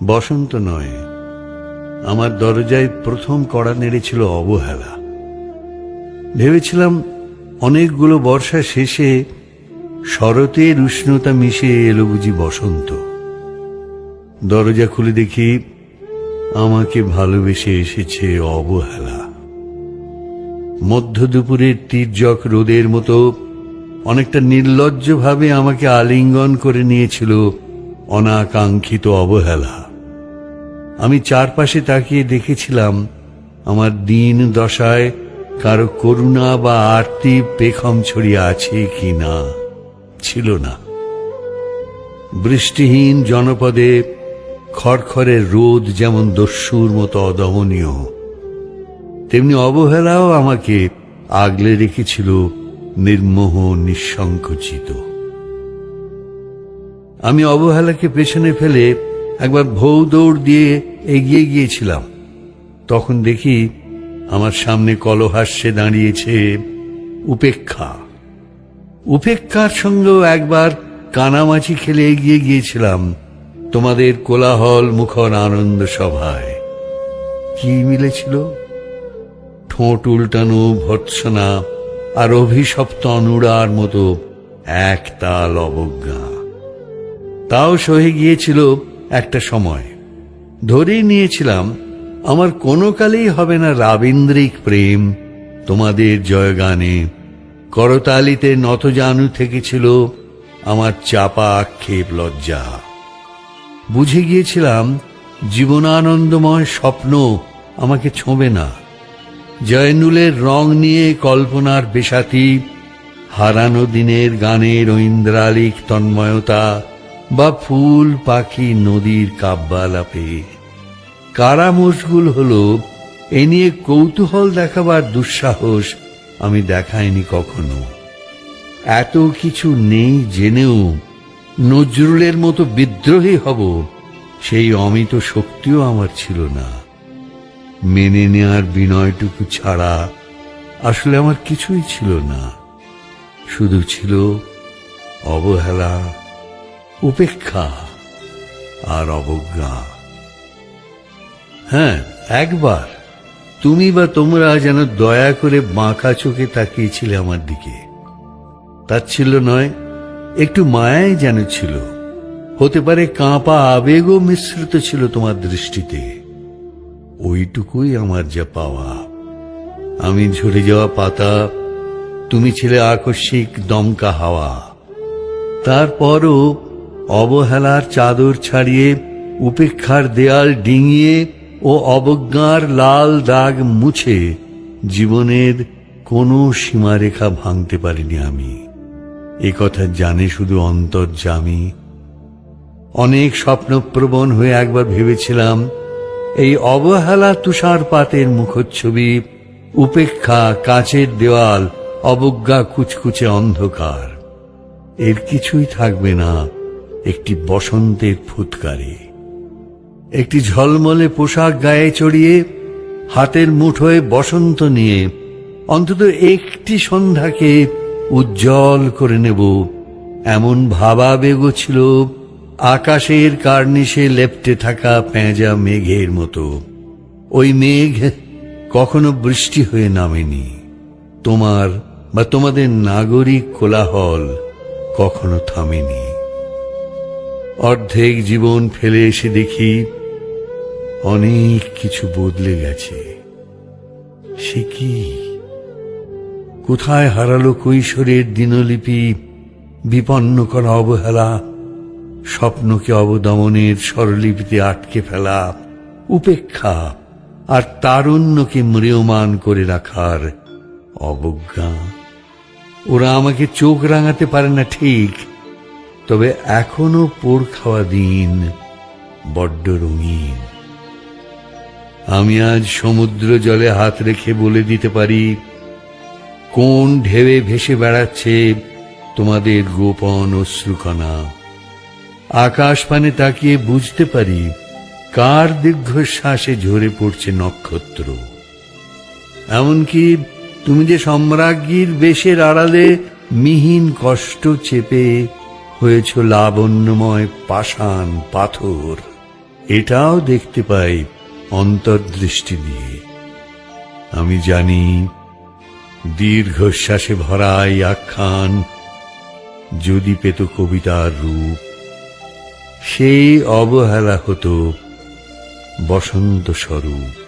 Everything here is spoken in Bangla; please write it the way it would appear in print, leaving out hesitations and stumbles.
বসন্ত নয়, আমার দরজায় প্রথম কড়া নেড়েছিল অবহেলা। ভেবেছিলাম অনেকগুলো বর্ষা শেষে শরতের উষ্ণতা মিশে এলো বুঝি বসন্ত। দরজা খুলে দেখি আমাকে ভালোবেসে এসেছে অবহেলা। মধ্য দুপুরের তীর্যক রোদের মতো অনেকটা নির্লজ্জভাবে আমাকে আলিঙ্গন করে নিয়েছিল অনাকাঙ্ক্ষিত অবহেলা। আমি চারপাশে তাকিয়ে দেখেছিলাম আমার দিন দশায় কারো করুণা বা আরতি পেখম ছড়িয়ে আছে কি না। ছিল না। বৃষ্টিহীন জনপদে খড়খড়ের রোদ যেমন দস্যুর মতো অদমনীয়, তেমনি অবহেলাও আমাকে আগলে রেখেছিল নির্মোহ নিঃসংকোচিত। আমি অবহেলাকে পেছনে ফেলে একবার ভৌ দৌড় দিয়ে এগিয়ে গিয়েছিলাম। তখন দেখি আমার সামনে কলহাস্যে দাঁড়িয়েছে উপেক্ষা। উপেক্ষার সঙ্গেও একবার কানামাছি খেলে এগিয়ে গিয়েছিলাম তোমাদের কোলাহল মুখর আনন্দ সভায়। কি মিলেছিল? ঠোঁট উল্টানো ভর্ৎসনা আর অভিশপ্ত অনুরার মতো একতাল অবজ্ঞা। তাও সহে গিয়েছিল একটা সময়। ধরেই নিয়েছিলাম আমার কোনো কালেই হবে না রাবীন্দ্রিক প্রেম। তোমাদের জয়গানে করতালিতে নতজানু থেকেছিল আমার চাপা আক্ষেপ লজ্জা। বুঝে গিয়েছিলাম জীবনানন্দময় স্বপ্ন আমাকে ছোঁবে না। জয়নুলের রং নিয়ে কল্পনার বেশাতি, হারানো দিনের গানের ঐন্দ্রালিক তন্ময়তা বা ফুল পাখি নদীর কাব্যালাপে কারা মশগুল হলো এ নিয়ে কৌতূহল দেখাবার দুঃসাহস আমি দেখাইনি কখনো। এত কিছু নেই জেনেও নজরুলের মতো বিদ্রোহী হব সেই অমিত শক্তিও আমার ছিল না। মেনে নেয়ার বিনয়টুকু ছাড়া আসলে আমার কিছুই ছিল না। শুধু ছিল অবহেলা, উপেক্ষা আর অবজ্ঞা। হ্যাঁ, একবার তুমি বা তোমরা যেন দয়া করে বাঁকা চোখে তাকিয়েছিলে আমার দিকে। তাচ্ছিল্য নয়, একটু মায়াই যেন ছিল। হতে পারে কাঁপা আবেগও মিশ্রিত ছিল তোমার দৃষ্টিতে। ওইটুকুই আমার যা পাওয়া। আমি ঝরে যাওয়া পাতা, তুমি ছিলে আকস্মিক দমকা হাওয়া। তারপরও অবহেলার চাদর ছাড়িয়ে, উপেক্ষার দেয়াল ডিঙিয়ে ও অবজ্ঞার লাল দাগ মুছে জীবনের কোনো সীমারেখা ভাঙতে পারিনি আমি। এ কথা জানে শুধু অন্তর্যামী। অনেক স্বপ্নপ্রবণ হয়ে একবার ভেবেছিলাম এই অবহেলা তুষারপাতের মুখচ্ছবি, উপেক্ষা কাঁচের দেওয়াল, অবজ্ঞা কুচকুচে অন্ধকার। এর কিছুই থাকবে না একটি বসন্তের ফুৎকারে। একটি ঝলমলে পোশাক গায়ে চড়িয়ে, হাতের মুঠোয় বসন্ত নিয়ে অন্তত একটি সন্ধ্যাকে উজ্জ্বল করে নেব, এমন ভাবাবেগ ছিল আকাশের কার্নিশে লেপ্টে থাকা পেঁজা মেঘের মতো। ওই মেঘ কখনো বৃষ্টি হয়ে নামেনি। তোমার বা তোমাদের নাগরিক কোলাহল কখনো থামেনি। অর্ধেক জীবন ফেলে এসে দেখি অনেক কিছু বদলে গেছে। সে কি? কোথায় হারালো কৈশোরের দিনলিপি, বিপন্ন করা অবহেলা, স্বপ্নকে অবদমনের স্বরলিপিতে আটকে ফেলা উপেক্ষা, আর তারুণ্যকে ম্রিয়মান করে রাখার অবজ্ঞা? ওরা আমাকে চোখ রাঙাতে পারে না ঠিক, তবে এখনো পোড় খাওয়া দিন বড্ড রঙিন। আমি আজ সমুদ্র জলে হাত রেখে বলে দিতে পারি কোন ঢেউয়ে ভেসে বেড়াচ্ছে তোমাদের গোপন অশ্রুকণা। আকাশ পানে তাকিয়ে বুঝতে পারি কার দীর্ঘশ্বাসে ঝরে পড়ছে নক্ষত্র। এমনকি তুমি যে সম্রাজ্ঞীর বেশের আড়ালে মিহিন কষ্ট চেপে হয়েছ লাবণ্যময় পাষাণ পাথর, এটাও দেখতে পাই অন্তর্দৃষ্টি দিয়ে। আমি জানি দীর্ঘশ্বাসে ভরা এই আখ্যান যদি পেত কবিতার রূপ, সেই অবহেলা হতো বসন্ত স্বরূপ।